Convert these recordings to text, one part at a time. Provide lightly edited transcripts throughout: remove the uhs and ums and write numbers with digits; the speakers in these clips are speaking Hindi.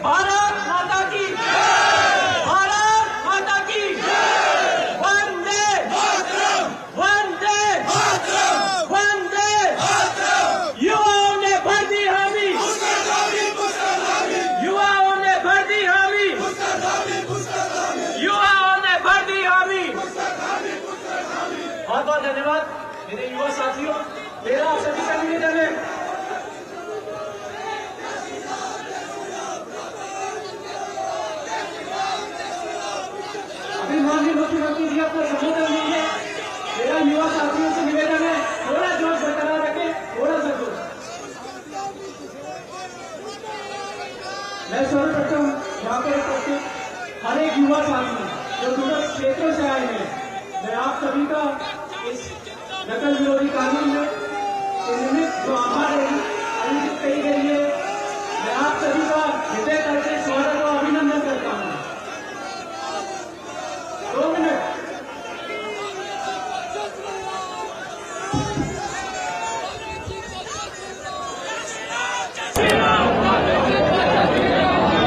भारत माता की, भारत माता की, वंदे वंदे वंदे। युवाओं ने भर दी हामी, युवाओं ने भर दी हामी, युवाओं ने भर दी हामी। बहुत बहुत धन्यवाद मेरे युवा साथियों। मेरा आप सभी का निवेदन है, अभी माननीय मुख्यमंत्री जी आपको संबोधन देंगे। मेरा युवा साथियों से निवेदन है, थोड़ा जोश बरकरार रखें, थोड़ा सा जोश। मैं सर्वप्रथम यहाँ पर उपस्थित हर एक युवा साथी जो दूर क्षेत्रों से आए हैं, मैं आप सभी का इस नकल विरोधी कानून में निमित्त जो आभार आयोजित कही गई है, मैं आप सभी का हृदय करके स्वागत और अभिनंदन करता हूँ। 2 मिनट।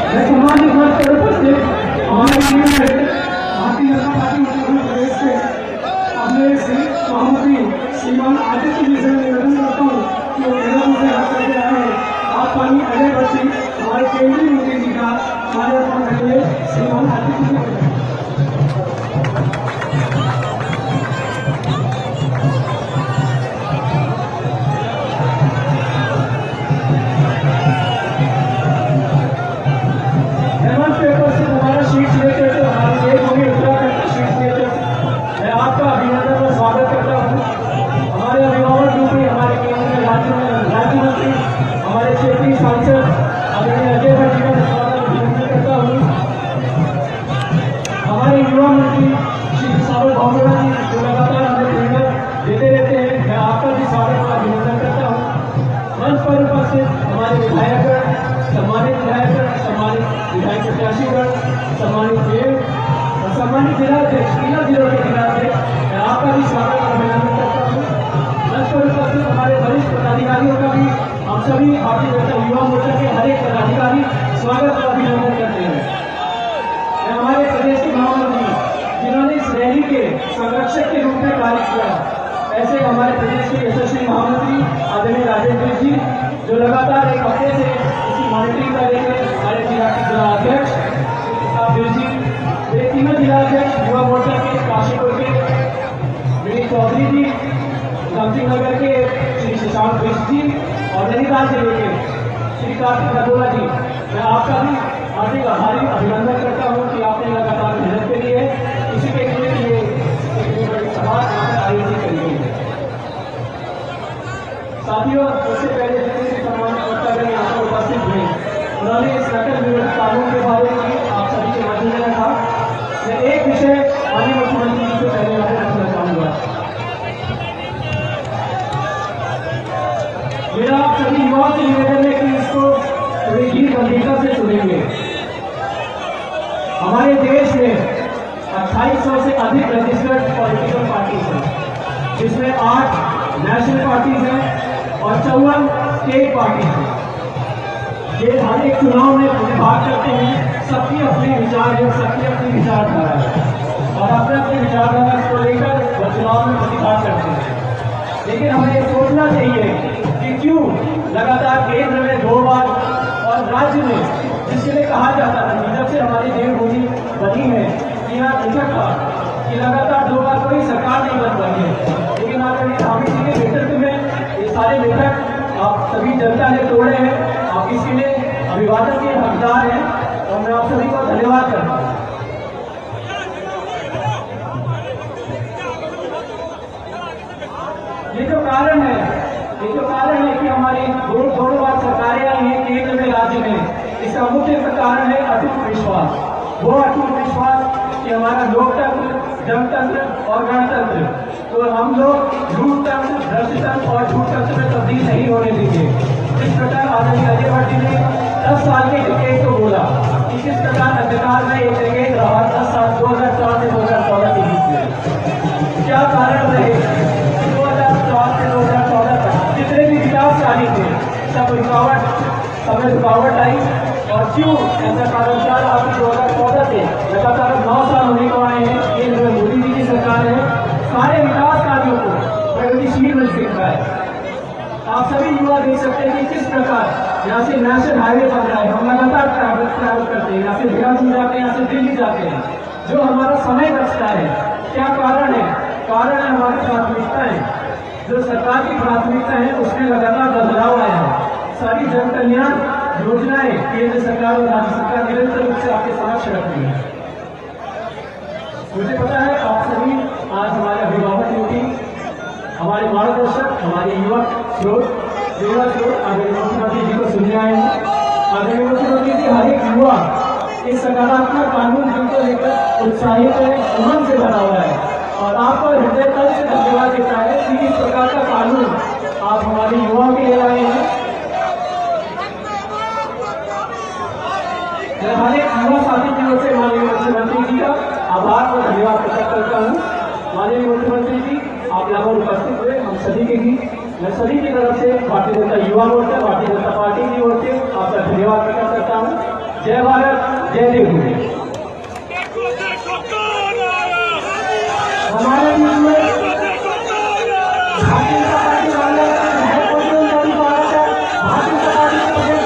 मैं सामान्य वर्ग पर उपस्थित हमारे भारतीय जनता पार्टी उत्तर प्रदेश से अपने सभापति श्रीमान आदित्य जी से निवेदन करता हूँ कि वो मेरा मुझे याद करके आए। आप पानी अजय बच्ची हमारे केंद्रीय मंत्री जी का हमारे अपने श्रीमान आदित्य जी। आपका अभिनंदन और स्वागत करता हूँ। हमारे अभिभावक रूपी हमारे केंद्रीय राज्य मंत्री हमारे क्षेत्रीय सांसद आदरणीय अजय भाई जी का स्वागत अभिनंदन करता हूँ। हमारे युवा मंत्री श्री सावल भावना जी जो लगातार हमें प्रेरणा देते रहते हैं, मैं आपका भी स्वागत और अभिनंदन करता हूँ। मंच पर उपस्थित हमारे विधायकगण, सम्मानित विधायकगण, सम्मानित विधायक प्रत्याशीगण, सम्मानित मेयर, सम्मानित जिलाध्यक्ष, तीनों जिलों के जिलाध्यक्ष, मैं आपका भी स्वागत और अभिनंदन करता हूँ। मंच पर उपस्थित हमारे वरिष्ठ पदाधिकारियों का भी हम सभी भारतीय जनता युवा मोर्चा के हर एक पदाधिकारी स्वागत और अभिनंदन करते हैं। मैं हमारे प्रदेश के महामंत्री जिन्होंने इस रैली के संरक्षक के रूप में कार्य किया, ऐसे हमारे प्रदेश के यशस्वी महामंत्री आदरणीय राजेंद्र जी जो लगातार एक हफ्ते से इसकी मॉनिटरिंग कर रहे थे, हमारे जिला के जिला अध्यक्ष जी, मेरे तीनों जिलाध्यक्ष युवा मोर्चा के काशीपुर के मेरी चौधरी जी, रामसिंह नगर के श्री शशांक बिष्ट जी और नैनीताल जिले के श्री कार्तिक रघोला जी, मैं आपका भी हार्दिक आभारी अभिनंदन करता हूँ कि आपने लगातार मेहनत के लिए इसी के लिए सभा आयोजित करी गई है। साथियों, सबसे पहले जितने भी सम्मानित वक्तागण यहाँ पर उपस्थित हुए, उन्होंने इस नकल विरोधी कानून के बारे में आप सभी के मध्य में रखा। मैं एक विषय माननीय मुख्यमंत्री जी से पहले यहाँ पर रखना चाहूंगा। मेरा आप सभी युवाओं से निवेदन है कि इसको थोड़ी धीर गंभीरता से सुनेंगे। हमारे देश में 2800 से अधिक रजिस्टर्ड पॉलिटिकल पार्टीज हैं, जिसमें 8 नेशनल पार्टीज हैं और 54 स्टेट पार्टीज हैं। ये हर एक चुनाव में भाग करते हैं, सबकी अपने विचार है, सबकी अपनी विचारधारा है और अपने अपने विचारधारा को लेकर वो चुनाव में प्रतिभाग करते हैं। लेकिन हमें सोचना चाहिए कि क्यों लगातार केंद्र में 2 बार और राज्य में, जिसके लिए कहा जाता था कि जब से हमारी देवभूमि बनी है, यहाँ लिखा था कि लगातार 2 बार कोई सरकार नहीं बन पाई है, लेकिन आदरणीय स्वामी जी के नेतृत्व में ये सारे बैठक आप सभी जनता ने तोड़े हैं। आप इसके लिए अभिवादन के हकदार हैं और मैं आप सभी को धन्यवाद करता हूँ। ये जो कारण है कि हमारी दोनों बार सरकारें आई हैं केंद्र में, राज्य में, इसका मुख्य कारण है अटूट विश्वास। वो अटूट विश्वास कि हमारा लोकतंत्र, जनतंत्र और गणतंत्र, तो हम लोग झूठतंत्र, भ्रष्टतंत्र और झूठतंत्र में तब्दील नहीं होने देंगे। इस प्रकार आदरणीय अजय भट्ट जी ने 10 साल के डिकेड को बोला कि किस प्रकार अंधकार में एक डिकेड रहा 10 साल 2004 से 2014 के बीच में। क्या कारण रहे 2004 से 2014 तक जितने भी विकास कार्य थे सब रुकावट आई और क्यों है। आप सभी युवा देख सकते हैं कि किस प्रकार यहाँ से नेशनल हाईवे बन रहा है। हम लगातार ट्रैवल करते हैं, यहाँ से देहरादून जाते हैं, यहाँ से दिल्ली जाते हैं, जो हमारा समय बचता है। क्या कारण है? कारण है हमारी प्राथमिकताएं। जो सरकार की प्राथमिकता है उसमें लगातार बदलाव आया है। सारी जन कल्याण योजनाएं केंद्र सरकार और राज्य सरकार निरंतर रूप से आपके समक्ष रख रही है। मुझे पता है आप सभी आज हमारे अभिभावक ड्यूटी, हमारे मार्गदर्शक, हमारे युवा स्रोत आदरणीय मुख्यमंत्री जी को सुनने आए हैं। आदरणीय मुख्यमंत्री जी, हर एक युवा इस सकारात्मक कानून बिल को लेकर उत्साहित है, उमंग से भरा हुआ है और आपको हृदय तल से धन्यवाद देता है कि इस प्रकार का कानून आप हमारे युवाओं के लिए लाए हैं। मैं हर एक युवा साथी की ओर से माननीय मुख्यमंत्री जी का आभार और धन्यवाद प्रकट करता हूँ। माननीय मुख्यमंत्री जी, आप यहाँ पर उपस्थित हुए हम सभी के ही, मैं सभी की तरफ से भारतीय जनता युवा मोर्चा, भारतीय जनता पार्टी की ओर से आपका धन्यवाद प्रकट करता हूँ। जय भारत, जय देवभूमि। हमारे बीच में भारतीय जनता पार्टी वाले माननीय मुख्यमंत्री जी को बड़ी माला पहनाकर स्वागत करेंगे।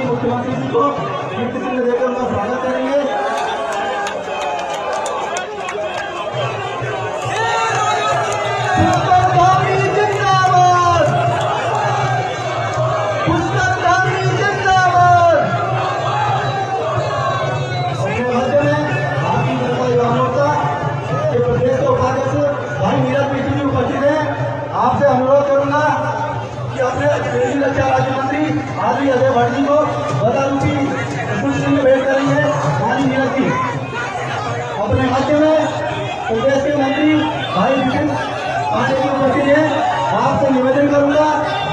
मुख्यमंत्री जी को गिफ्ट चिन्ह देकर उनका स्वागत करेंगे। आपसे अनुरोध करूंगा कि अपने केंद्रीय रक्षा राज्य मंत्री आदि अजय भट्ट जी को बदारूपी चिन्ह भेंट करेंगे। माननीय नीरज जी अपने राज्य में प्रदेश के मंत्री भाई विपिन पांडे जी उपस्थित हैं। आपसे निवेदन करूंगा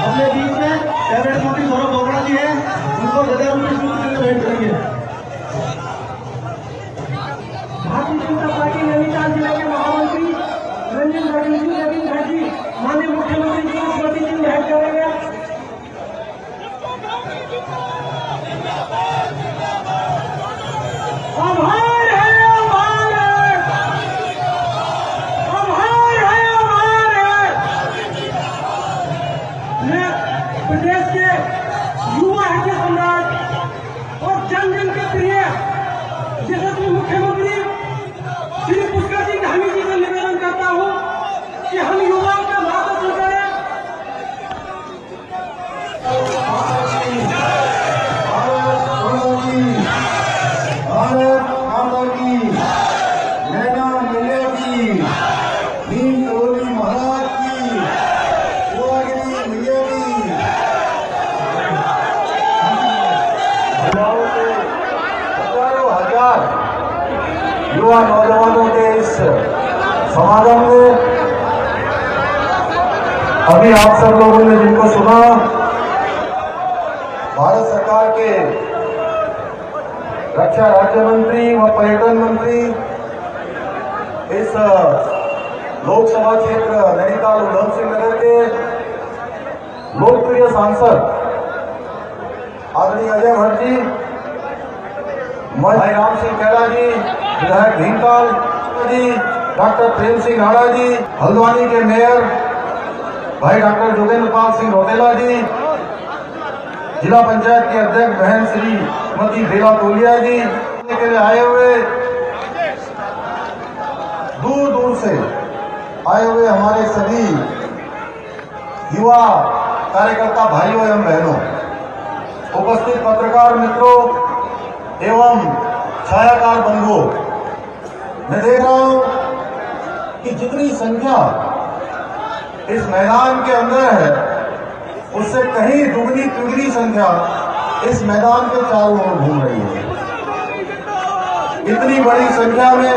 अपने बीच में कैबिनेट मंत्री सौरभ बोगड़ा जी हैं, उनको बदारूपी चिन्ह भेंट करेंगे। भारतीय जनता पार्टी नैनीताल जिले के महामंत्री रंजन भाई जी माननीय मुख्यमंत्री जी को स्मृति चिन्ह भेंट करेंगे। प्रदेश के युवा हृदय सम्राट और जन जन के प्रिय यशस्वी मुख्यमंत्री श्री पुष्कर सिंह धामी जी से निवेदन करता हूं कि हम युवाओं का मार्गदर्शन करें। भारत माता की नैना मिलेगी, नीम टोली महाराज की युवागिरी मिलेगी। हजारों हजार युवा नौजवानों के इस समागम में अभी आप सब लोगों ने जिनको सुना, भारत सरकार के रक्षा राज्य मंत्री व पर्यटन मंत्री, इस लोकसभा क्षेत्र नैनीताल उधम सिंह नगर के लोकप्रिय सांसद आदरणीय अजय भट्ट जी, भाई राम सिंह कैला जी, विधायक भीमताल जी, डॉक्टर प्रेम सिंह राणा जी, हल्द्वानी के मेयर भाई डॉक्टर जोगेंद्र पाल सिंह रोटेला जी, जिला पंचायत के अध्यक्ष बहन श्रीमती बेला तोलिया जी के लिए आए हुए, दूर दूर से आए हुए हमारे सभी युवा कार्यकर्ता भाइयों एवं बहनों, उपस्थित पत्रकार मित्रों एवं छायाकार बंधुओं, मैं देख रहा हूं कि जितनी संख्या इस मैदान के अंदर है उससे कहीं दुगनी तिगुनी संख्या इस मैदान के चारों ओर घूम रही है। इतनी बड़ी संख्या में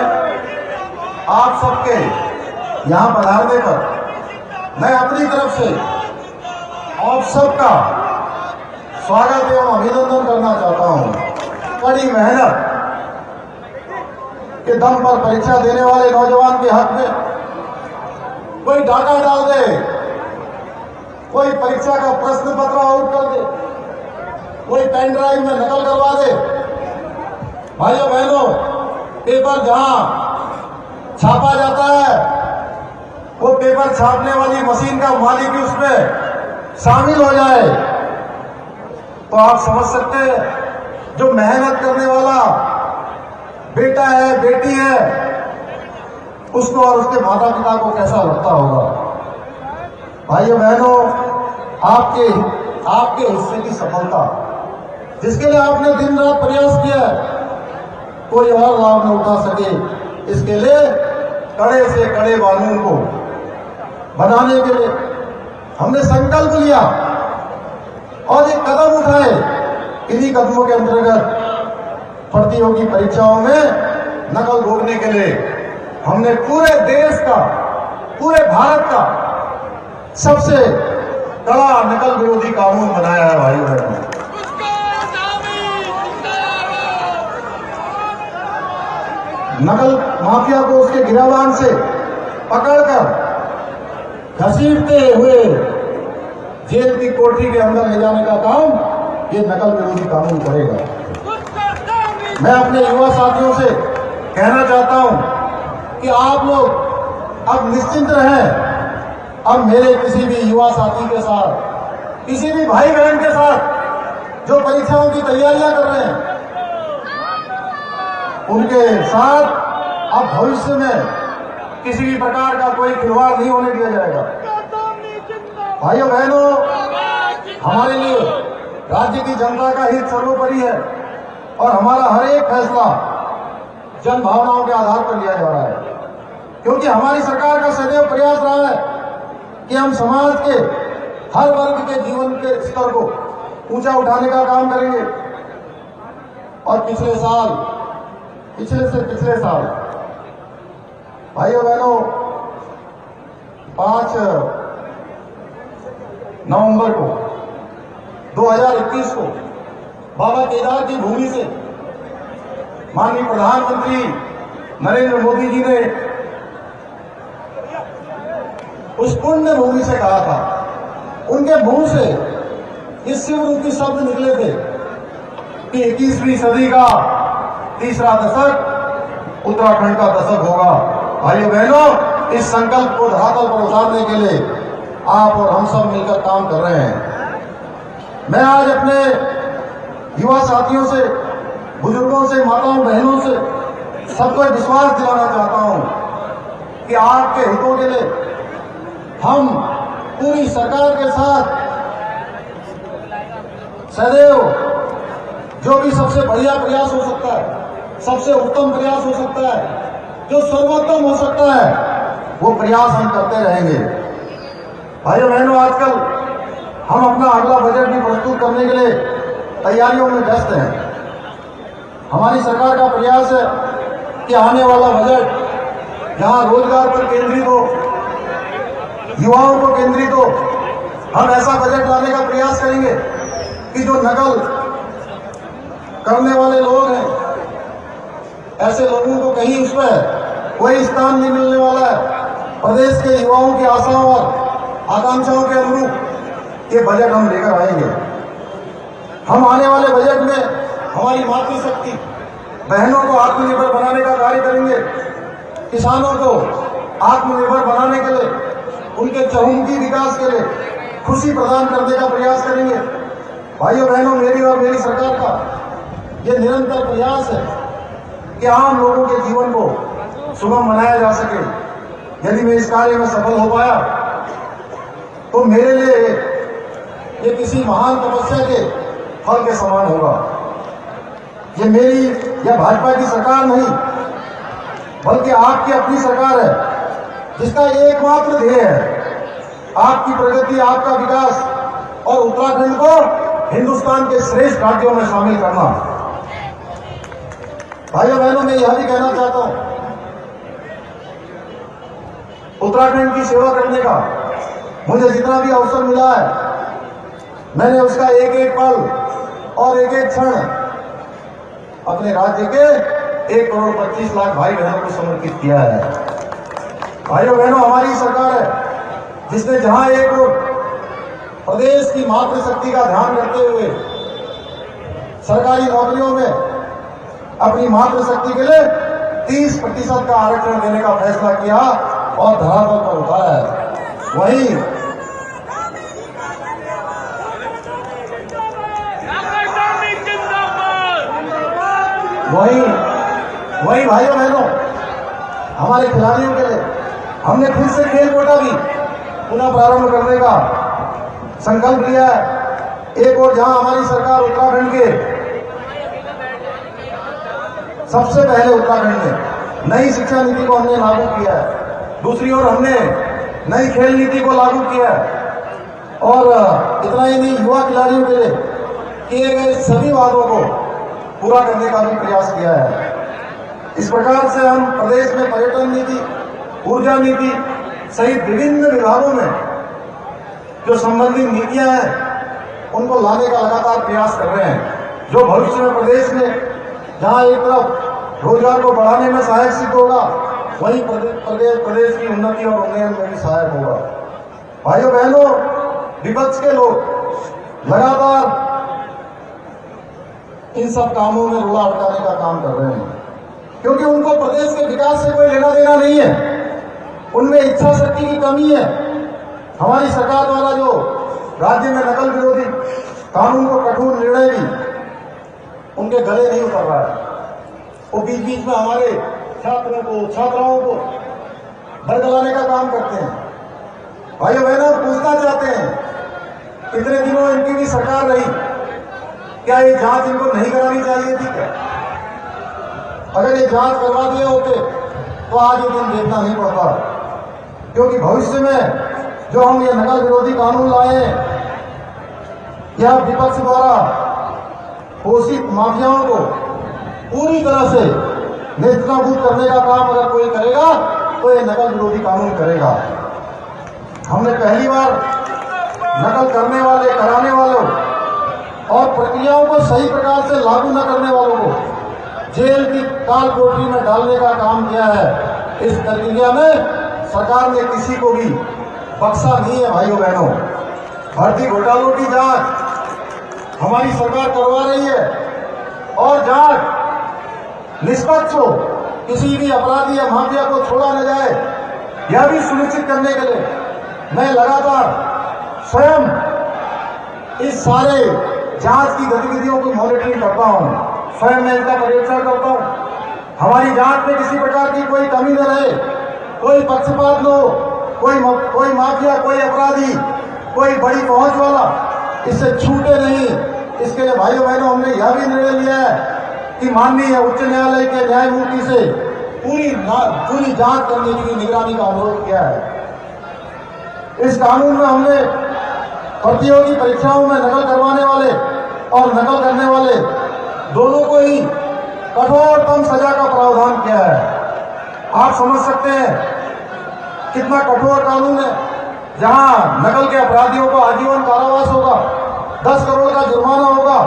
आप सबके यहां पधारने पर मैं अपनी तरफ से आप सबका स्वागत एवं अभिनंदन करना चाहता हूं। कड़ी मेहनत के दम पर परीक्षा देने वाले नौजवान के हक में कोई डाका डाल दे, कोई परीक्षा का प्रश्न पत्र आउट कर दे, कोई पेन ड्राइव में नकल करवा दे। भाइयों बहनों, पेपर जहां छापा जाता है वो पेपर छापने वाली मशीन का मालिक भी उसमें शामिल हो जाए तो आप समझ सकते हैं जो मेहनत करने वाला बेटा है, बेटी है, उसको और उसके माता पिता को कैसा लगता होगा। भाइयों बहनों, आपके हिस्से की सफलता जिसके लिए आपने दिन रात प्रयास किया है, कोई और लाभ न उठा सके। इसके लिए कड़े से कड़े कानून को बनाने के लिए हमने संकल्प लिया और एक कदम उठाए। इन्हीं कदमों के अंतर्गत प्रतियोगी परीक्षाओं में नकल रोकने के लिए हमने पूरे देश का, पूरे भारत का सबसे कड़ा नकल विरोधी कानून बनाया है। भाइयों बहनों, नकल माफिया को उसके गिरावान से पकड़कर घसीटते हुए जेल की कोठरी के अंदर ले जाने का काम ये नकल विरोधी कानून करेगा। मैं अपने युवा साथियों से कहना चाहता हूं कि आप लोग अब निश्चिंत रहें। अब मेरे किसी भी युवा साथी के साथ, किसी भी भाई बहन के साथ जो परीक्षाओं की तैयारियां कर रहे हैं, उनके साथ अब भविष्य में किसी भी प्रकार का कोई खिलवाड़ नहीं होने दिया जाएगा। भाइयों बहनों, हमारे लिए राज्य की जनता का हित सर्वोपरि है और हमारा हर एक फैसला जन भावनाओं के आधार पर लिया जा रहा है, क्योंकि हमारी सरकार का सदैव प्रयास रहा है कि हम समाज के हर वर्ग के जीवन के स्तर को ऊंचा उठाने का काम करेंगे। और पिछले साल भाइयों बहनों 5 नवंबर को 2021 को बाबा केदार की भूमि से माननीय प्रधानमंत्री नरेंद्र मोदी जी ने उस पुण्य भूमि से कहा था, उनके मुंह से इस शिव रूपी शब्द निकले थे कि 21वीं सदी का तीसरा दशक उत्तराखंड का दशक होगा। भाइयों बहनों, इस संकल्प को धरातल पर उतारने के लिए आप और हम सब मिलकर काम कर रहे हैं। मैं आज अपने युवा साथियों से, बुजुर्गों से, माताओं बहनों से सबको विश्वास दिलाना चाहता हूं कि आपके हितों के लिए हम पूरी सरकार के साथ सदैव जो भी सबसे बढ़िया प्रयास हो सकता है, सबसे उत्तम प्रयास हो सकता है, जो सर्वोत्तम हो सकता है, वो प्रयास हम करते रहेंगे। भाइयों बहनों, आजकल हम अपना अगला बजट भी प्रस्तुत करने के लिए तैयारियों में व्यस्त हैं। हमारी सरकार का प्रयास है कि आने वाला बजट जहां रोजगार पर केंद्रित हो, युवाओं को केंद्रित हो, हम ऐसा बजट लाने का प्रयास करेंगे कि जो नकल करने वाले लोग हैं, ऐसे लोगों को कहीं उस पर कोई स्थान नहीं मिलने वाला है। प्रदेश के युवाओं की आशाओं और आकांक्षाओं के अनुरूप ये बजट हम लेकर आएंगे। हम आने वाले बजट में हमारी मातृशक्ति बहनों को आत्मनिर्भर बनाने का कार्य करेंगे। किसानों को आत्मनिर्भर बनाने के लिए, उनके चहुमुखी विकास के लिए खुशी प्रदान करने का प्रयास करेंगे। भाइयों बहनों, मेरी और मेरी सरकार का ये निरंतर प्रयास है कि आम लोगों के जीवन को सुगम बनाया जा सके। यदि मैं इस कार्य में सफल हो पाया तो मेरे लिए ये किसी महान तपस्या के फल के समान होगा। ये मेरी या भाजपा की सरकार नहीं, बल्कि आपकी अपनी सरकार है, जिसका एकमात्र ध्येय है आपकी प्रगति, आपका विकास और उत्तराखंड को हिंदुस्तान के श्रेष्ठ राज्यों में शामिल करना। भाइयों बहनों, मैं यह भी कहना चाहता हूं, उत्तराखंड की सेवा करने का मुझे जितना भी अवसर मिला है, मैंने उसका एक एक पल और एक एक क्षण अपने राज्य के 1,25,00,000 भाई बहनों को समर्पित किया है। भाइयों बहनों, हमारी सरकार है जिसने जहां एक ओर प्रदेश की मातृशक्ति का ध्यान करते हुए सरकारी नौकरियों में अपनी मातृशक्ति के लिए 30% का आरक्षण देने का फैसला किया और धरातल पर उठाया है, वही भाइयों बहनों, हमारे खिलाड़ियों के लिए हमने फिर से खेल कोटा भी पुनः प्रारंभ करने का संकल्प लिया है। एक और जहां हमारी सरकार उत्तराखंड के सबसे पहले उत्तराखंड में नई शिक्षा नीति को हमने लागू किया है, दूसरी ओर हमने नई खेल नीति को लागू किया है और इतना ही नहीं, युवा खिलाड़ियों के लिए किए गए सभी वादों को पूरा करने का भी प्रयास किया है। इस प्रकार से हम प्रदेश में पर्यटन नीति, ऊर्जा नीति सहित विभिन्न विभागों में जो संबंधित नीतियां हैं उनको लाने का लगातार प्रयास कर रहे हैं, जो भविष्य में प्रदेश में जहां एक तरफ रोजगार को बढ़ाने में सहायक सिद्ध होगा, वहीं प्रदेश की उन्नति और उन्नयन में भी सहायक होगा। भाइयों बहनों, विपक्ष के लोग लगातार इन सब कामों में रोड़ा अटकाने का काम कर रहे हैं, क्योंकि उनको प्रदेश के विकास से कोई लेना देना नहीं है, उनमें इच्छा शक्ति की कमी है। हमारी सरकार द्वारा जो राज्य में नकल विरोधी कानून को कठोर निर्णय भी उनके गले नहीं उतर रहा है। वो बीच बीच में हमारे छात्रों को, छात्राओं को बरगलाने का काम करते हैं। भाइयों बहनों, पूछना चाहते हैं, इतने दिनों इनकी भी सरकार रही, क्या ये जांच इनको नहीं करानी चाहिए थी क्या? अगर ये जांच करवा दिए होते तो आज ये दिन देखना नहीं पड़ता, क्योंकि भविष्य में जो हम ये नकल विरोधी कानून लाए, या विपक्ष द्वारा घोषित माफियाओं को पूरी तरह से नेस्तनाबूद करने का काम अगर कोई करेगा तो ये नकल विरोधी कानून करेगा। हमने पहली बार नकल करने वाले, कराने वालों और प्रक्रियाओं को सही प्रकार से लागू न करने वालों को जेल की काल कोठरी में डालने का काम किया है। इस प्रक्रिया में सरकार ने किसी को भी बख्शा नहीं है। भाइयों बहनों, भर्ती घोटालों की जांच हमारी सरकार करवा रही है और जांच निष्पक्ष हो, किसी भी अपराधी या माफिया को छोड़ा न जाए, यह भी सुनिश्चित करने के लिए मैं लगातार स्वयं इस सारे जांच की गतिविधियों को मॉनिटरिंग करता हूं, स्वयं मैं इनका परीक्षण करता हूं। हमारी जांच में किसी प्रकार की कोई कमी न रहे, कोई पक्षपात न हो, कोई माफिया, कोई अपराधी, कोई बड़ी पहुंच वाला इससे छूटे नहीं। इसके लिए भाइयों बहनों, हमने यह भी निर्णय लिया है कि माननीय उच्च न्यायालय के न्यायमूर्ति से पूरी जांच करने की निगरानी का अनुरोध किया है। इस कानून में हमने प्रतियोगी परीक्षाओं में नकल करवाने वाले और नकल करने वाले दोनों को ही कठोरतम सजा का प्रावधान किया है। आप समझ सकते हैं कितना कठोर कानून है, जहां नकल के अपराधियों को आजीवन कारावास होगा, 10 करोड़ का जुर्माना होगा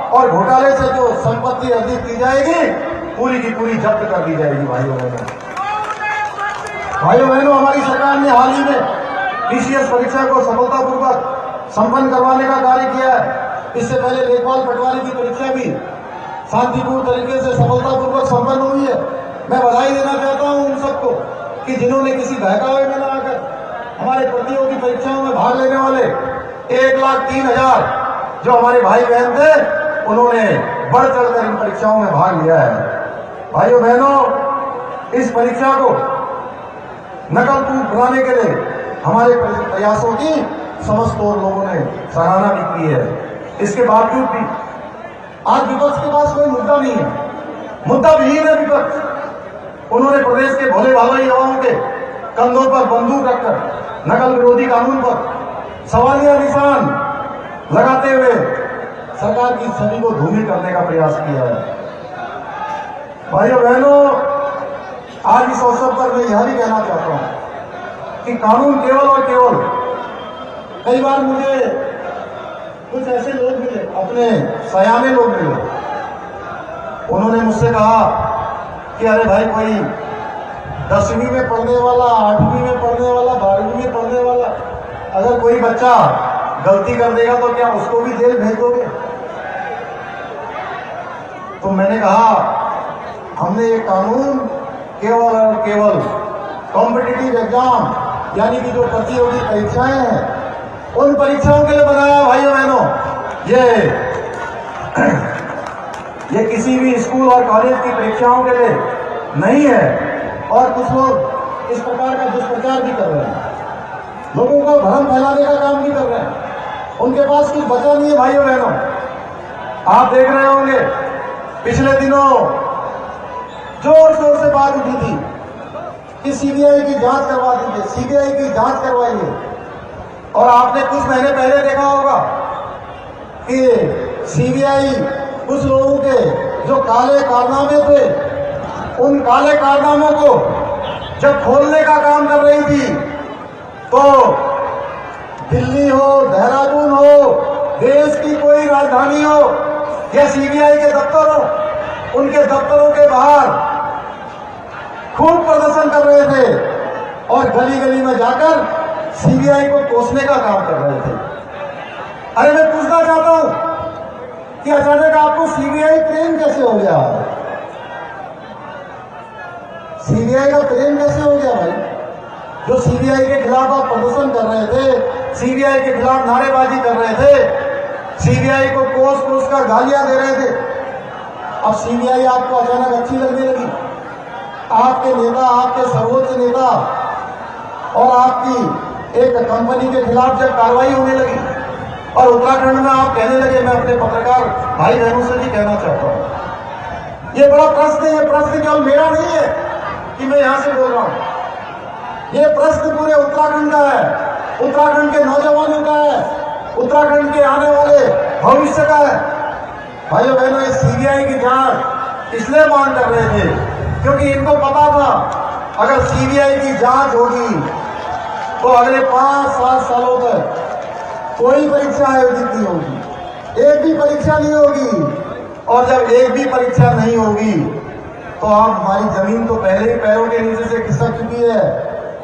और घोटाले से जो संपत्ति अर्जित की जाएगी पूरी की पूरी जब्त कर दी जाएगी। भाइयों बहनों, हमारी सरकार ने हाल ही में पीसीएस परीक्षा को सफलतापूर्वक संपन्न करवाने का कार्य किया है। इससे पहले लेखपाल पटवारी की परीक्षा भी शांतिपूर्ण तरीके से सफलतापूर्वक संपन्न हुई है। मैं बधाई देना चाहता हूं उन सबको कि जिन्होंने किसी बहकावे में न आकर हमारे प्रतियोगी परीक्षाओं में भाग लेने वाले 1,03,000 जो हमारे भाई बहन थे, उन्होंने बढ़ चढ़कर इन परीक्षाओं में भाग लिया है। भाइयों बहनों, इस परीक्षा को नकल प्रूफ बनाने के लिए हमारे प्रयासों की समस्त और लोगों ने सराहना भी की है। इसके बावजूद भी आज विपक्ष के पास कोई मुद्दा नहीं है, मुद्दा विहीन है विपक्ष। उन्होंने प्रदेश के भोले भाले युवाओं के कंधों पर बंदूक रखकर नकल विरोधी कानून पर सवालिया निशान लगाते हुए सरकार की छवि को धूमिल करने का प्रयास किया है। भाइयों बहनों, आज इस अवसर पर मैं यह भी कहना चाहता हूं कि कानून केवल और केवल, कई बार मुझे कुछ ऐसे लोग मिले, अपने सयाने लोग मिले, उन्होंने मुझसे कहा कि अरे भाई, कोई 10वीं में पढ़ने वाला, 8वीं में पढ़ने वाला, 12वीं में पढ़ने वाला अगर कोई बच्चा गलती कर देगा तो क्या उसको भी जेल भेज दोगे? तो मैंने कहा, हमने ये कानून केवल और केवल कॉम्पिटिटिव एग्जाम यानी कि जो प्रतियोगी परीक्षाएं हैं उन परीक्षाओं के लिए बनाया। भाइयों बहनों, ये किसी भी स्कूल और कॉलेज की परीक्षाओं के लिए नहीं है। और कुछ लोग इस प्रकार का दुष्प्रचार भी कर रहे हैं, लोगों को भ्रम फैलाने का काम भी कर रहे हैं। उनके पास कुछ बचा नहीं है। भाइयों बहनों, आप देख रहे होंगे पिछले दिनों जोर शोर से बात उठी थी कि सीबीआई की जांच करवा दीजिए, सीबीआई की जांच करवाइए। और आपने कुछ महीने पहले देखा होगा कि सीबीआई कुछ लोगों के जो काले कारनामे थे, उन काले कारनामों को जब खोलने का काम कर रही थी तो दिल्ली हो, देहरादून हो, देश की कोई राजधानी हो या सीबीआई के दफ्तर हो, उनके दफ्तरों के बाहर खूब प्रदर्शन कर रहे थे और गली गली में जाकर सीबीआई को कोसने का काम कर रहे थे। अरे मैं पूछना चाहता हूं कि अचानक आपको सीबीआई प्रेम कैसे हो गया? सीबीआई का प्रेम कैसे हो गया भाई? जो सीबीआई के खिलाफ आप प्रदर्शन कर रहे थे, सीबीआई के खिलाफ नारेबाजी कर रहे थे, सीबीआई को कोस कर गालियां दे रहे थे, अब सीबीआई आपको अचानक अच्छी लगने लगी। आपके नेता, आपके सर्वोच्च नेता और आपकी एक कंपनी के खिलाफ जब कार्रवाई होने लगी और उत्तराखंड में आप कहने लगे, मैं अपने पत्रकार भाई बहनों से भी कहना चाहता हूं, ये बड़ा प्रश्न है। ये प्रश्न केवल मेरा नहीं है कि मैं यहां से बोल रहा हूं, ये प्रश्न पूरे उत्तराखंड का है, उत्तराखंड के नौजवानों का है, उत्तराखंड के आने वाले भविष्य का है। भाइयों बहनों, ये सीबीआई की जांच इसलिए मांग कर रहे थे क्योंकि इनको पता था अगर सीबीआई की जांच होगी तो अगले 5-7 सालों तक कोई परीक्षा आयोजित नहीं होगी, एक भी परीक्षा नहीं होगी। और जब एक भी परीक्षा नहीं होगी तो आप, हमारी जमीन तो पहले ही पैरों के नीचे से खिसक चुकी है,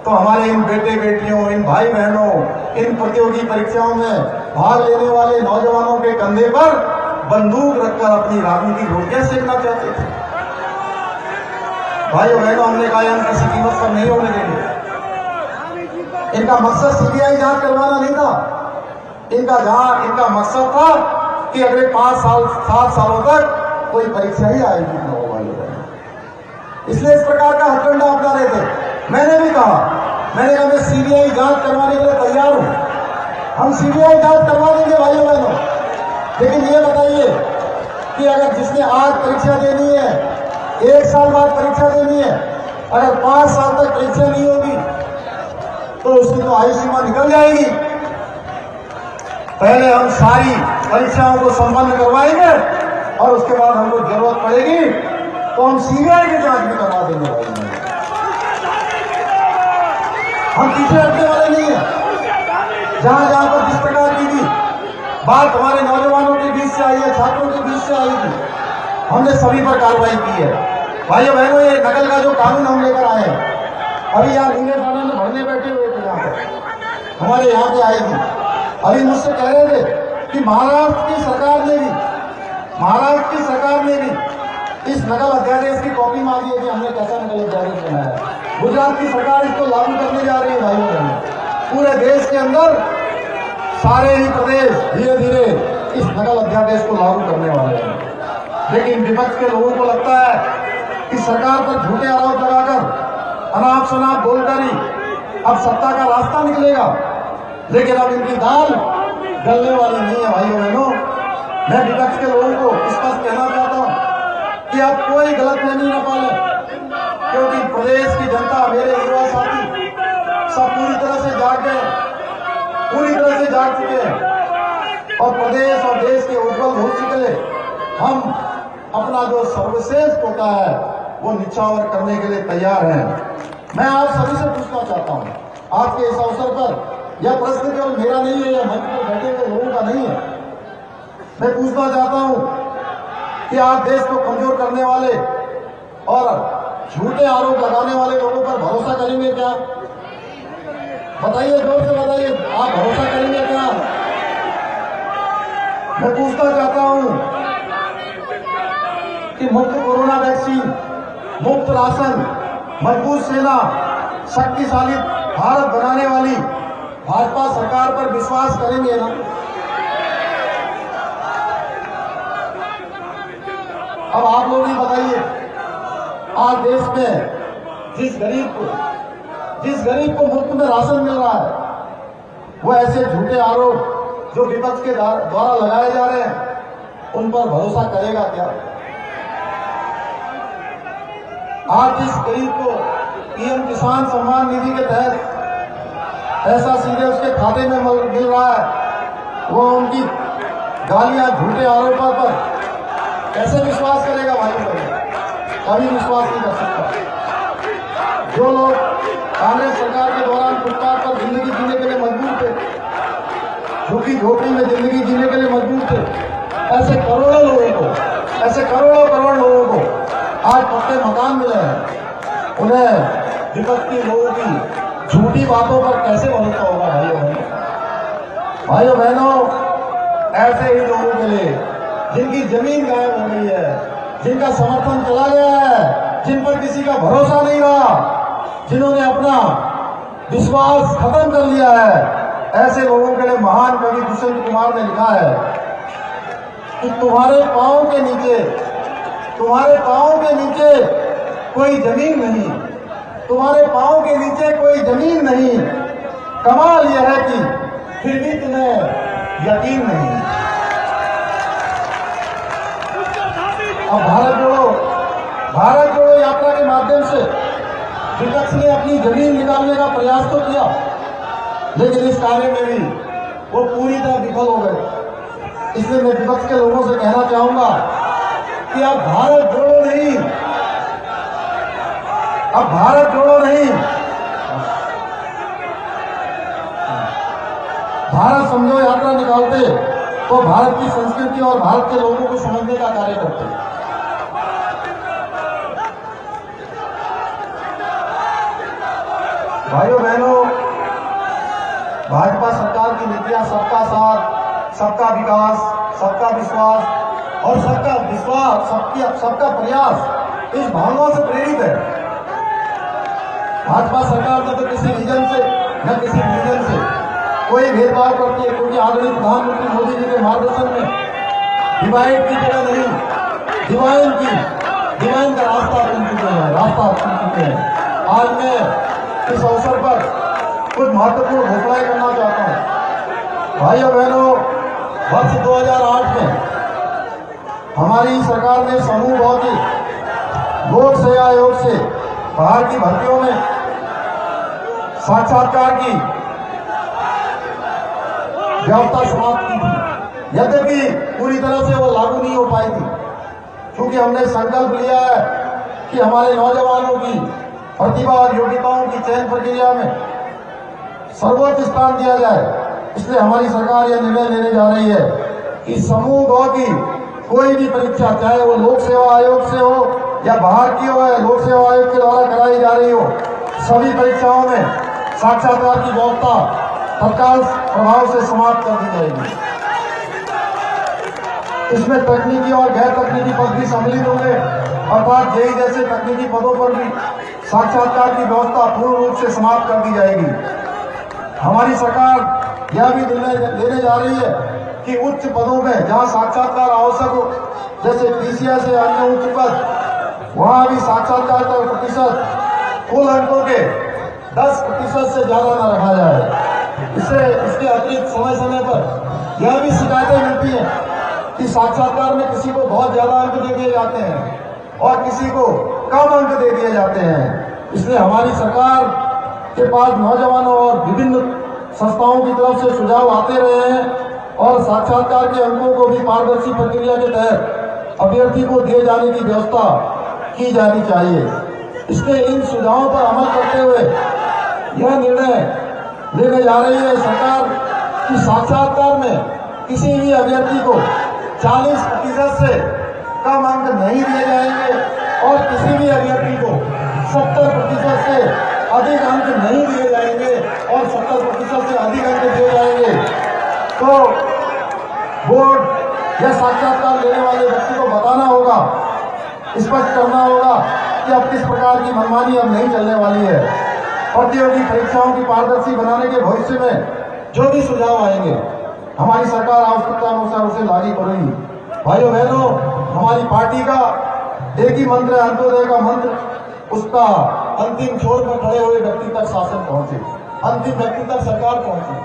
तो हमारे इन बेटे बेटियों, इन भाई बहनों, इन प्रतियोगी परीक्षाओं में भाग लेने वाले नौजवानों के कंधे पर बंदूक रखकर अपनी राजनीतिक रोटियां सेकना चाहते थे। भाइयों बहनों, हमने कहा हम किसी कीमत पर नहीं होने देंगे। इनका मकसद सीबीआई जांच करवाना नहीं था, इनका मकसद था कि अगले 5-7 सालों तक कोई परीक्षा ही आयोजित न हो। भाइयों बहनों, इसलिए इस प्रकार का हथकंडा अपना रहे थे। मैंने कहा मैं सीबीआई जांच करवाने के लिए तैयार हूं, हम सीबीआई जांच करवा देंगे भाइयों बहनों। लेकिन ये बताइए कि अगर जिसने आज परीक्षा देनी है, 1 साल बाद परीक्षा देनी है, अगर 5 साल तक परीक्षा नहीं होगी तो उसकी तो आयु सीमा निकल जाएगी। पहले हम सारी परीक्षाओं को संपन्न करवाएंगे और उसके बाद हमको जरूरत पड़ेगी तो हम सीबीआई की जांच भी करवा देंगे। हम पीछे हटने वाले नहीं है। जहां जहां पर जिस प्रकार की भी बात हमारे नौजवानों के बीच से आई है, छात्रों के बीच से आई थी, हमने सभी पर कार्रवाई की है। भाइयों बहनों, ये नकल का जो कानून हम लेकर आए हैं, अभी यहाँ नीले थाना में भरने बैठे हुए थे, यहाँ पर हमारे यहाँ पे आए थे, अभी मुझसे कह रहे थे कि महाराष्ट्र की सरकार ने भी इस नकल अध्यादेश की कॉपी मांगी है कि हमने कैसा नकल अध्यादेश बनाया है। गुजरात की सरकार इसको लागू करने जा रही है। भाइयों बहनों, पूरे देश के अंदर सारे ही प्रदेश धीरे धीरे इस नकल अध्यादेश को लागू करने वाले हैं। लेकिन विपक्ष के लोगों को लगता है कि सरकार पर झूठे आरोप लगाकर, अनाप शनाप बोलकर ही अब सत्ता का रास्ता निकलेगा। लेकिन अब इनकी दाल गलने वाली नहीं है। भाइयों बहनों, मैं विपक्ष के लोगों को स्पष्ट कहना चाहता हूं कि आप कोई गलतफहमी न पालें, क्योंकि प्रदेश की जनता, मेरे युवा साथी सब पूरी तरह से जाग चुके हैं और प्रदेश और देश के उज्जवल भविष्य के लिए हम अपना जो सर्वश्रेष्ठ होता है वो निछावर करने के लिए तैयार हैं। मैं आप सभी से पूछना चाहता हूं, आज के इस अवसर पर यह प्रश्न केवल मेरा नहीं है या मंच पर बैठे हुए लोगों का नहीं है। मैं पूछना चाहता हूं कि आज देश को कमजोर करने वाले और झूठे आरोप लगाने वाले लोगों पर भरोसा करेंगे क्या? बताइए, जोर से बताइए, आप भरोसा करेंगे क्या? मैं पूछना चाहता हूं कि मुफ्त कोरोना वैक्सीन, मुफ्त राशन, मजबूत सेना, शक्तिशाली भारत बनाने वाली भाजपा सरकार पर विश्वास करेंगे ना? अब आप लोग ही बताइए, आज देश में जिस गरीब को मुफ्त में राशन मिल रहा है, वो ऐसे झूठे आरोप जो विपक्ष के द्वारा लगाए जा रहे हैं, उन पर भरोसा करेगा क्या? आज जिस गरीब को पीएम किसान सम्मान निधि के तहत पैसा सीधे उसके खाते में मिल रहा है, वो उनकी गालियां, झूठे आरोपों पर कैसे विश्वास करेगा? भाई कभी विश्वास नहीं कर सकता। जो लोग कांग्रेस सरकार के दौरान फुटपाथ पर जिंदगी जीने के लिए मजबूर थे, झुकी झोपड़ी में जिंदगी जीने के लिए मजबूर थे, ऐसे करोड़ों करोड़ लोगों को आज पक्के मकान मिले हैं। उन्हें विपक्षी लोगों की झूठी बातों पर कैसे भरोसा होगा? भाइयों बहनों, ऐसे ही लोगों के लिए जिनकी जमीन गायब हो गई है, जिनका समर्थन चला गया है, जिन पर किसी का भरोसा नहीं रहा, जिन्होंने अपना विश्वास खत्म कर लिया है, ऐसे लोगों के लिए महान कवि दुष्यंत कुमार ने लिखा है कि तुम्हारे पांव के नीचे कोई जमीन नहीं, तुम्हारे पांव के नीचे कोई जमीन नहीं, कमाल यह है कि फिर भी तुम्हें यकीन नहीं। अब भारत जोड़ो यात्रा के माध्यम से विपक्ष ने अपनी जमीन निकालने का प्रयास तो किया, लेकिन इस कार्य में भी वो पूरी तरह विफल हो गए। इसलिए मैं विपक्ष के लोगों से कहना चाहूंगा कि अब भारत जोड़ो नहीं, भारत समझो यात्रा निकालते तो भारत की संस्कृति और भारत के लोगों को समझने का कार्य करते। भाइयों बहनों, भाजपा सरकार की नीतियां सबका साथ, सबका विकास, सबका विश्वास और सबका प्रयास इस भावना से प्रेरित है। भाजपा सरकार न तो किसी रीजन से न किसी रिलीजन से कोई भेदभाव करती है, क्योंकि आदरणीय प्रधानमंत्री मोदी जी के मार्गदर्शन में डिवाइड की जगह नहीं, डिवाइन का रास्ता चुन चुके हैं। आज मैं इस अवसर पर कुछ महत्वपूर्ण घोषणाएं करना चाहता हूं। भाइयों बहनों, वर्ष 2008 में हमारी सरकार ने समूह भौतिक लोक सेवा आयोग से बाहर की भर्तियों में साक्षात्कार की व्यवस्था समाप्त की थी, यद्यपि पूरी तरह से वो लागू नहीं हो पाई थी, क्योंकि हमने संकल्प लिया है कि हमारे नौजवानों की प्रतिभा और योग्यताओं की चयन प्रक्रिया में सर्वोच्च स्थान दिया जाए। इसलिए हमारी सरकार यह निर्णय लेने जा रही है कि समूह 2 की कोई भी परीक्षा, चाहे वो लोक सेवा आयोग से हो या बाहर की हो या लोक सेवा आयोग के द्वारा कराई जा रही हो, सभी परीक्षाओं में साक्षात्कार की व्यवस्था तत्काल प्रभाव से समाप्त कर दी जाएगी। इसमें तकनीकी और गैर तकनीकी पद भी सम्मिलित होंगे, अर्थात जेईई जैसे तकनीकी पदों पर भी साक्षात्कार की व्यवस्था पूर्ण रूप से समाप्त कर दी जाएगी। हमारी सरकार यह भी निर्णय लेने जा रही है कि उच्च पदों में जहां साक्षात्कार आवश्यक हो, जैसे पीसीएस या अन्य उच्च पद, वहां भी साक्षात्कार का प्रतिशत कुल अंकों के 10% से ज्यादा न रखा जाए। इसके अतिरिक्त समय समय पर यह भी शिकायतें मिलती हैं कि साक्षात्कार में किसी को बहुत ज्यादा अंक दे दिए जाते हैं और किसी को कम अंक दे दिए जाते हैं। इसलिए हमारी सरकार के पास नौजवानों और विभिन्न संस्थाओं की तरफ से सुझाव आते रहे हैं और साक्षात्कार के अंकों को भी पारदर्शी प्रक्रिया के तहत अभ्यर्थी को दिए जाने की व्यवस्था की जानी चाहिए। इसलिए इन सुझावों पर अमल करते हुए यह निर्णय लेने जा रही है सरकार कि साक्षात्कार में किसी भी अभ्यर्थी को 40% से कम अंक नहीं दिए जाएंगे और किसी भी अभ्यर्थी को 70% से अधिक अंक नहीं दिए जाएंगे और 70% से अधिक अंक दिए जाएंगे तो बोर्ड या साक्षात्कार लेने वाले व्यक्ति को बताना होगा, स्पष्ट करना होगा कि अब किस प्रकार की मनमानी अब नहीं चलने वाली है। प्रतियोगी परीक्षाओं की पारदर्शी बनाने के भविष्य में जो भी सुझाव आएंगे हमारी सरकार आवश्यकता अनुसार उसे लागू करेगी। भाइयों बहनों, हमारी पार्टी का एक ही मंत्र है, अंत्योदय का मंत्र। उसका अंतिम छोर पर खड़े हुए व्यक्ति तक शासन पहुंचे, अंतिम व्यक्ति तक सरकार पहुंचे।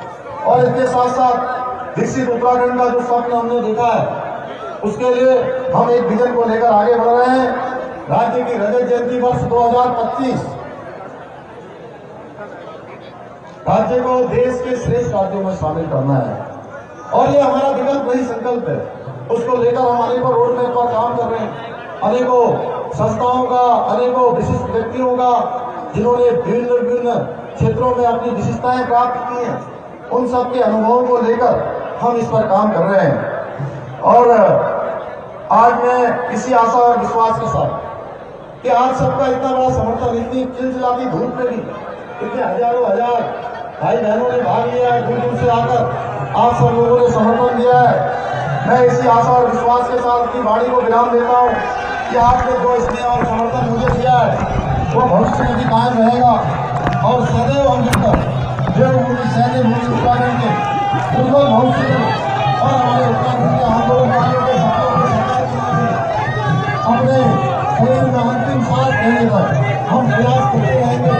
और इसके साथ साथ विकसित उत्तराखंड का जो स्वप्न हमने देखा है उसके लिए हम एक विजन को लेकर आगे बढ़ रहे हैं। राज्य की रजत जयंती वर्ष 2025 राज्य को देश के श्रेष्ठ राज्यों में शामिल करना है और ये हमारा विकल्प नहीं संकल्प है। उसको लेकर हम अनेकों रोड मैप पर काम कर रहे हैं। अनेकों संस्थाओं का, अनेकों विशिष्ट व्यक्तियों का जिन्होंने विभिन्न विभिन्न क्षेत्रों में अपनी विशिष्टताएं प्राप्त की हैं, उन सब के अनुभवों को लेकर हम इस पर काम कर रहे हैं। और आज मैं इसी आशा और विश्वास के साथ कि आज सबका इतना बड़ा समर्थन, इतनी चिलचिलाती धूप में भी इतने हजारों हजार भाई बहनों ने भाग लिया है, दूर दूर से आकर आप सब लोगों ने समर्थन दिया है। मैं इसी आशा और विश्वास के साथ अपनी वाणी को विराम देता हूँ कि आपने जो स्नेह और समर्थन मुझे दिया है वो भविष्य में भी कायम रहेगा और सदैव हम जुड़कर देवभूमि सैन्य भूमि उत्तराखंड के उज्जवल भविष्य को और हमारे उत्तराखंड के आंदोलनकारियों के सपनों को साकार करने में अपने शरीर में अंतिम सांस लेने तक हम प्रयास करते रहेंगे।